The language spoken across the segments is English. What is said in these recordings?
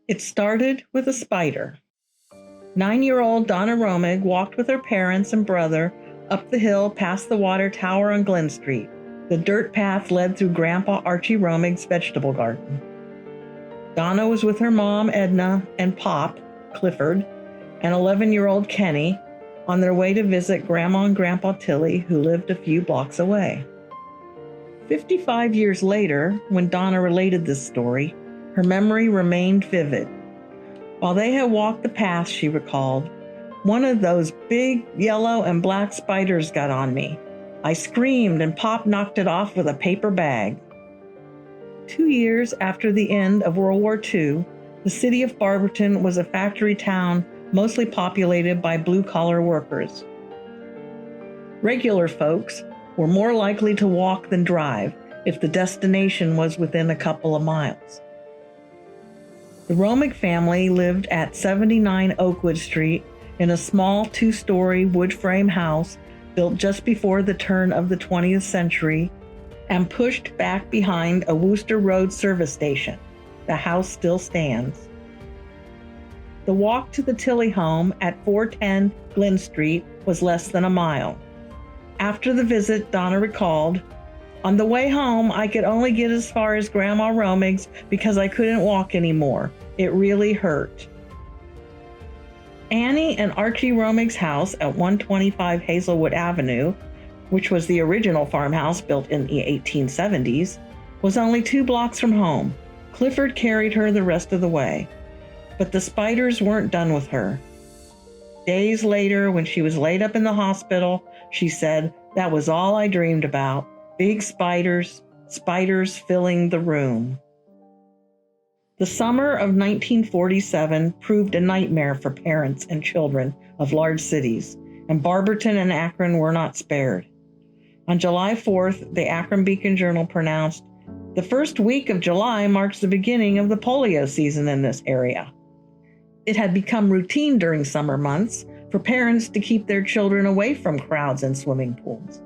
It started with a spider. 9-year-old Donna Romig walked with her parents and brother up the hill past the water tower on Glen Street. The dirt path led through Grandpa Archie Romig's vegetable garden. Donna was with her mom, Edna, and Pop, Clifford, and 11-year-old Kenny on their way to visit Grandma and Grandpa Tilly, who lived a few blocks away. 55 years later, when Donna related this story, her memory remained vivid. While they had walked the path, she recalled, one of those big yellow and black spiders got on me. I screamed and Pop knocked it off with a paper bag. 2 years after the end of World War II, the city of Barberton was a factory town mostly populated by blue-collar workers. Regular folks were more likely to walk than drive if the destination was within a couple of miles. The Romig family lived at 79 Oakwood Street in a small 2-story wood frame house built just before the turn of the 20th century and pushed back behind a Worcester Road service station. The house still stands. The walk to the Tilly home at 410 Glen Street was less than a mile. After the visit, Donna recalled, on the way home, I could only get as far as Grandma Romig's because I couldn't walk anymore. It really hurt. Annie and Archie Romig's house at 125 Hazelwood Avenue, which was the original farmhouse built in the 1870s, was only 2 blocks from home. Clifford carried her the rest of the way. But the spiders weren't done with her. Days later, when she was laid up in the hospital, she said, that was all I dreamed about. Big spiders, spiders filling the room. The summer of 1947 proved a nightmare for parents and children of large cities, and Barberton and Akron were not spared. On July 4th, the Akron Beacon-Journal pronounced, the first week of July marks the beginning of the polio season in this area. It had become routine during summer months for parents to keep their children away from crowds and swimming pools.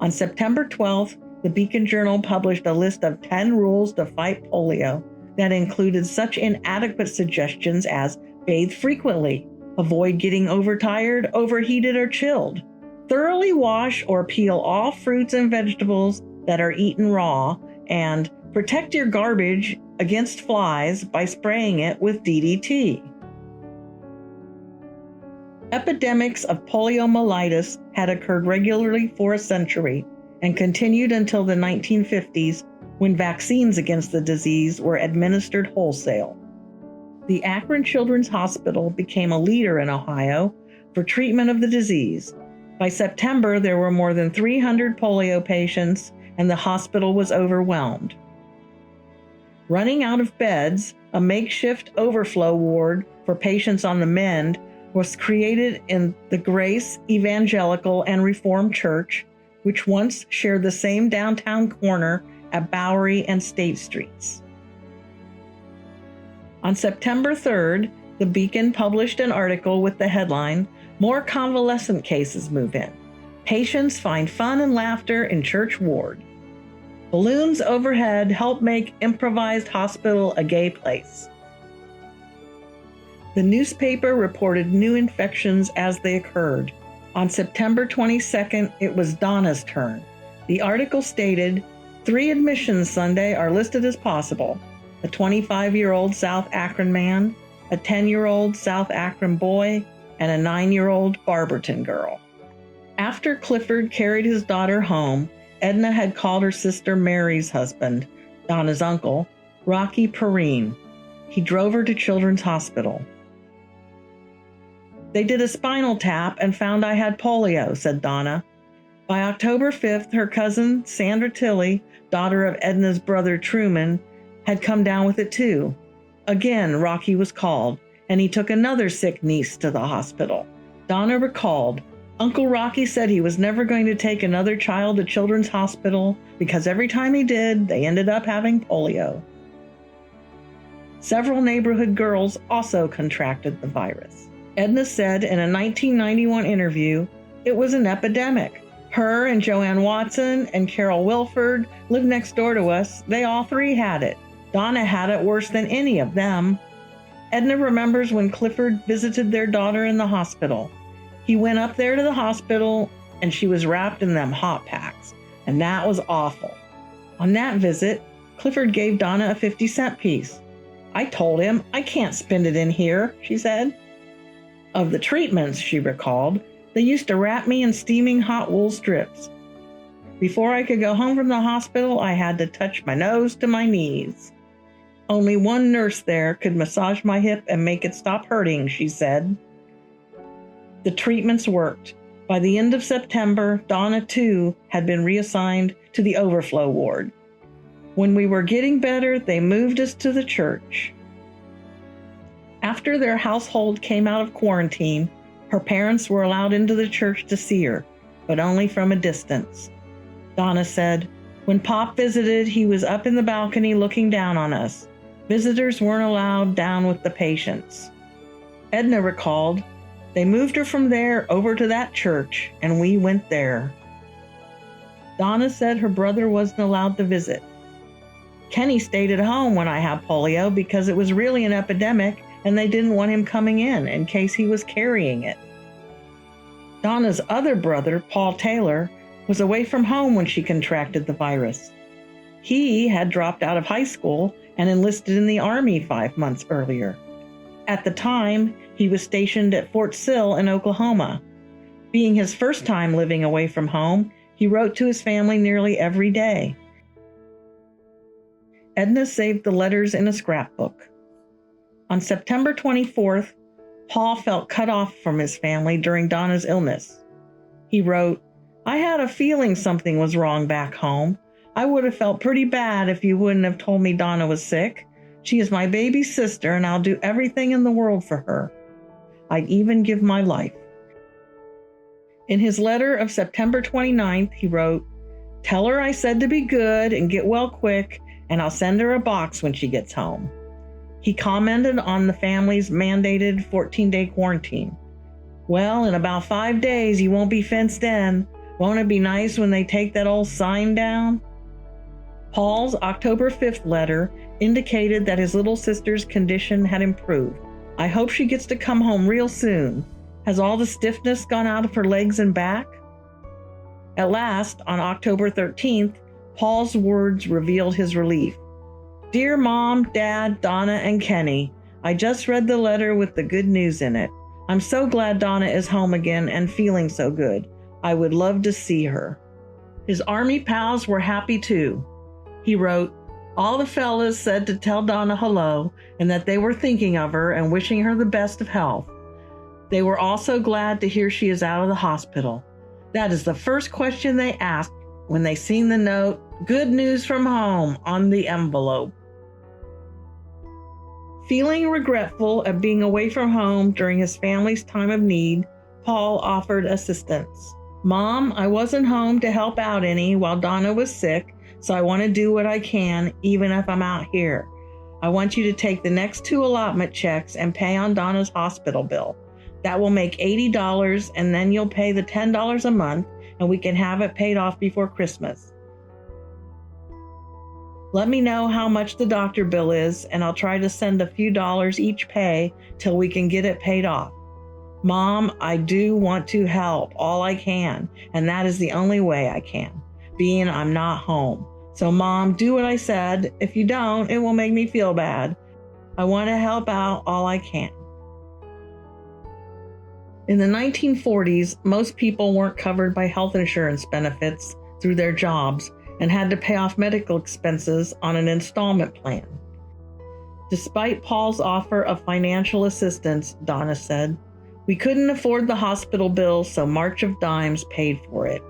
On September 12th, the Beacon-Journal published a list of 10 rules to fight polio that included such inadequate suggestions as bathe frequently, avoid getting overtired, overheated, or chilled, thoroughly wash or peel all fruits and vegetables that are eaten raw, and protect your garbage against flies by spraying it with DDT. Epidemics of poliomyelitis had occurred regularly for a century and continued until the 1950s, when vaccines against the disease were administered wholesale. The Akron Children's Hospital became a leader in Ohio for treatment of the disease. By September, there were more than 300 polio patients, and the hospital was overwhelmed. Running out of beds, a makeshift overflow ward for patients on the mend was created in the Grace Evangelical and Reformed Church, which once shared the same downtown corner at Bowery and State Streets. On September 3rd, the Beacon published an article with the headline, More Convalescent Cases Move In. Patients find fun and laughter in church ward. Balloons overhead help make improvised hospital a gay place. The newspaper reported new infections as they occurred. On September 22nd, it was Donna's turn. The article stated, 3 admissions Sunday are listed as possible. A 25-year-old South Akron man, a 10-year-old South Akron boy, and a 9-year-old Barberton girl. After Clifford carried his daughter home, Edna had called her sister Mary's husband, Donna's uncle, Rocky Perrine. He drove her to Children's Hospital. They did a spinal tap and found I had polio, said Donna. By October 5th, her cousin, Sandra Tilly, daughter of Edna's brother Truman, had come down with it too. Again, Rocky was called, and he took another sick niece to the hospital. Donna recalled, Uncle Rocky said he was never going to take another child to Children's Hospital because every time he did, they ended up having polio. Several neighborhood girls also contracted the virus. Edna said in a 1991 interview, it was an epidemic. Her and Joanne Watson and Carol Wilford lived next door to us. They all 3 had it. Donna had it worse than any of them. Edna remembers when Clifford visited their daughter in the hospital. He went up there to the hospital and she was wrapped in them hot packs, and that was awful. On that visit, Clifford gave Donna a 50-cent piece. I told him, I can't spend it in here, she said. Of the treatments, she recalled, they used to wrap me in steaming hot wool strips. Before I could go home from the hospital, I had to touch my nose to my knees. Only one nurse there could massage my hip and make it stop hurting, she said. The treatments worked. By the end of September, Donna, too, had been reassigned to the overflow ward. When we were getting better, they moved us to the church. After their household came out of quarantine, her parents were allowed into the church to see her, but only from a distance. Donna said, when Pop visited, he was up in the balcony looking down on us. Visitors weren't allowed down with the patients. Edna recalled, they moved her from there over to that church, and we went there. Donna said her brother wasn't allowed to visit. Kenny stayed at home when I had polio because it was really an epidemic and they didn't want him coming in case he was carrying it. Donna's other brother, Paul Taylor, was away from home when she contracted the virus. He had dropped out of high school and enlisted in the Army 5 months earlier. At the time, he was stationed at Fort Sill in Oklahoma. Being his first time living away from home, he wrote to his family nearly every day. Edna saved the letters in a scrapbook. On September 24th, Paul felt cut off from his family during Donna's illness. He wrote, I had a feeling something was wrong back home. I would have felt pretty bad if you wouldn't have told me Donna was sick. She is my baby sister, and I'll do everything in the world for her. I'd even give my life. In his letter of September 29th, he wrote, tell her I said to be good and get well quick, and I'll send her a box when she gets home. He commented on the family's mandated 14-day quarantine. Well, in about 5 days, you won't be fenced in. Won't it be nice when they take that old sign down? Paul's October 5th letter indicated that his little sister's condition had improved. I hope she gets to come home real soon. Has all the stiffness gone out of her legs and back? At last, on October 13th, Paul's words revealed his relief. Dear Mom, Dad, Donna, and Kenny, I just read the letter with the good news in it. I'm so glad Donna is home again and feeling so good. I would love to see her. His Army pals were happy too. He wrote, all the fellas said to tell Donna hello and that they were thinking of her and wishing her the best of health. They were also glad to hear she is out of the hospital. That is the first question they asked when they seen the note, good news from home, on the envelope. Feeling regretful at being away from home during his family's time of need, Paul offered assistance. Mom, I wasn't home to help out any while Donna was sick, so I want to do what I can, even if I'm out here. I want you to take the next 2 allotment checks and pay on Donna's hospital bill. That will make $80, and then you'll pay the $10 a month, and we can have it paid off before Christmas. Let me know how much the doctor bill is, and I'll try to send a few dollars each pay till we can get it paid off. Mom, I do want to help all I can, and that is the only way I can, being I'm not home. So Mom, do what I said. If you don't, it will make me feel bad. I want to help out all I can. In the 1940s, most people weren't covered by health insurance benefits through their jobs and had to pay off medical expenses on an installment plan. Despite Paul's offer of financial assistance, Donna said, we couldn't afford the hospital bill, so March of Dimes paid for it.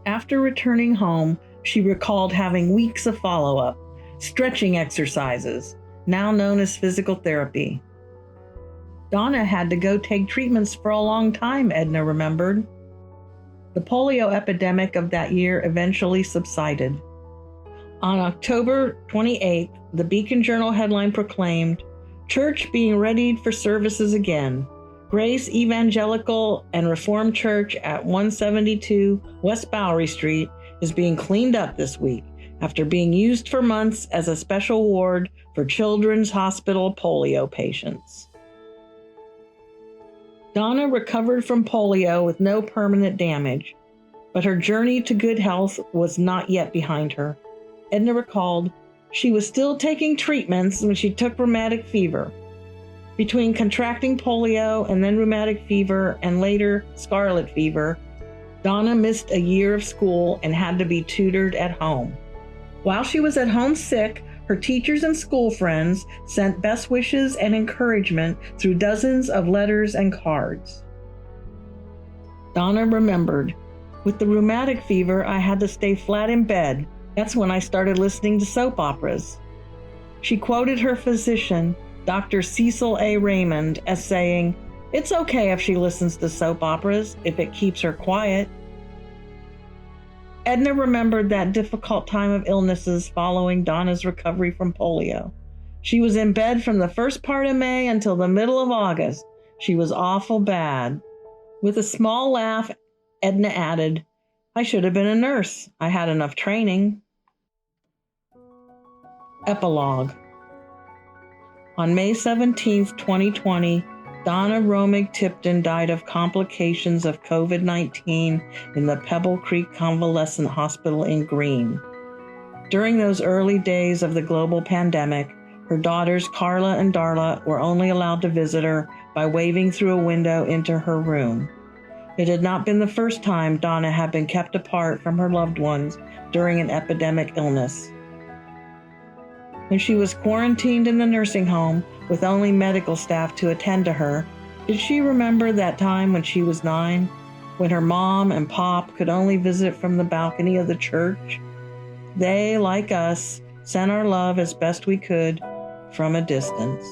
After returning home, she recalled having weeks of follow-up, stretching exercises, now known as physical therapy. Donna had to go take treatments for a long time, Edna remembered. The polio epidemic of that year eventually subsided. On October 28th, the Beacon Journal headline proclaimed, Church being readied for services again. Grace Evangelical and Reformed Church at 172 West Bowery Street is being cleaned up this week, after being used for months as a special ward for Children's Hospital polio patients. Donna recovered from polio with no permanent damage, but her journey to good health was not yet behind her. Edna recalled, she was still taking treatments when she took rheumatic fever. Between contracting polio and then rheumatic fever and later scarlet fever, Donna missed a year of school and had to be tutored at home. While she was at home sick, her teachers and school friends sent best wishes and encouragement through dozens of letters and cards. Donna remembered, with the rheumatic fever, I had to stay flat in bed. That's when I started listening to soap operas. She quoted her physician, Dr. Cecil A. Raymond, as saying, "It's okay if she listens to soap operas, if it keeps her quiet." Edna remembered that difficult time of illnesses following Donna's recovery from polio. She was in bed from the first part of May until the middle of August. She was awful bad. With a small laugh, Edna added, "I should have been a nurse. I had enough training." Epilogue. On May 17, 2020, Donna Romig Tipton died of complications of COVID-19 in the Pebble Creek Convalescent Hospital in Greene. During those early days of the global pandemic, her daughters Carla and Darla were only allowed to visit her by waving through a window into her room. It had not been the first time Donna had been kept apart from her loved ones during an epidemic illness. When she was quarantined in the nursing home with only medical staff to attend to her, did she remember that time when she was 9, when her mom and pop could only visit from the balcony of the church? They, like us, sent our love as best we could from a distance.